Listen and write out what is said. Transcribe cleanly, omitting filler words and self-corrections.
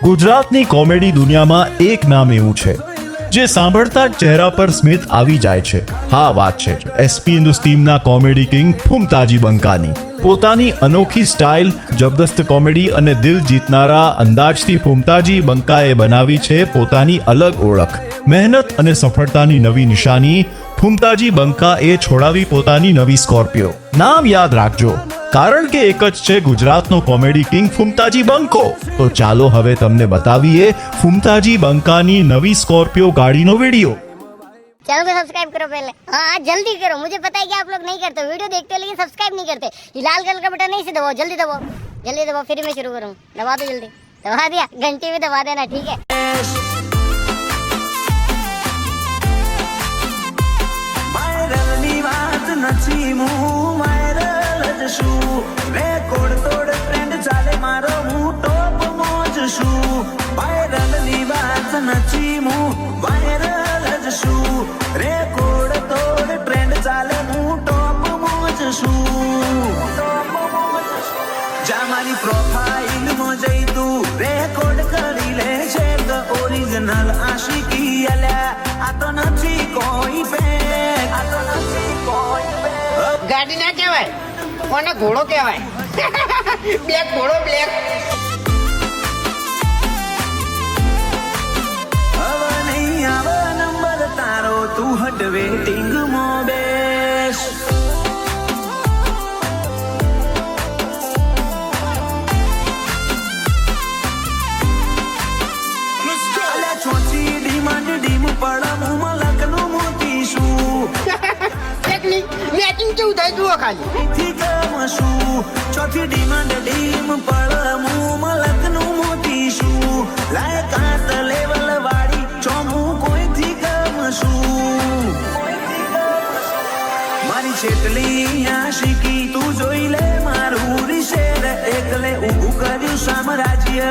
ગુજરાતની કોમેડી દુનિયામાં એક નામ એવું છે જે સાંભળતા જ ચહેરા પર સ્મિત આવી જાય છે. હા, વાત છે એસપી હિન્દુસ્તાનના કોમેડી કિંગ ફુમતાજી બંકાની. પોતાની અનોખી સ્ટાઇલ, જબરદસ્ત કોમેડી અને દિલ જીતનારા અંદાજથી ફુમતાજી બંકાએ બનાવી છે પોતાની અલગ ઓળખ. મહેનત અને સફળતાની નવી નિશાની. ફુમતાજી બંકાએ છોડાવી પોતાની નવી સ્કોર્પિયો. નામ યાદ રાખજો, કારણ કે એક જ છે ગુજરાતનો કોમેડી કિંગ ફુમતાજી બંકો. તો ચાલો હવે તમને બતાવીએ ફુમતાજી બંકાની નવી સ્કોર્પિયો ગાડીનો વિડીયો. चैनल को सब्सक्राइब करो पहले. हाँ जल्दी करो, मुझे पता है कि आप लोग नहीं करते, वीडियो देखते हो लेकिन सब्सक्राइब नहीं करते. ये लाल कलर का बटन नहीं से दबाओ, जल्दी दबाओ, जल्दी दबाओ, फिर मैं शुरू करूँ. दबा दो जल्दी. दबा दिया, घंटी भी दबा देना, ठीक है. મારી પ્રોફાઇલ માં જઈ તું રેકોર્ડ કરી લે છે કે ઓરિજિનલ આશિકી અલ્યા આ તો નથી કોઈ ફેક, આ તો નથી કોઈ ફેક. ગાડી ના કહેવાય, કોને ઘોડો કહેવાય. બ્લેક ઘોડો બ્લેક. હવે નહીં આવે નંબર તારો, તું હટ વેટિંગ માં બેસ. મેચિંગ કેવું થાય જુઓ ખાલી. ચોથી ડિમાન્ડ ડીમ પડમું મલકનું મોતીશું લાયકાત લેવલ વાળી ચોમું કોઈથી ગમશું. મારી છેટલી આશિકી તું જોઈ લે મારું રિશેર એકલે ઊભું કર્યું સામ્રાજ્ય.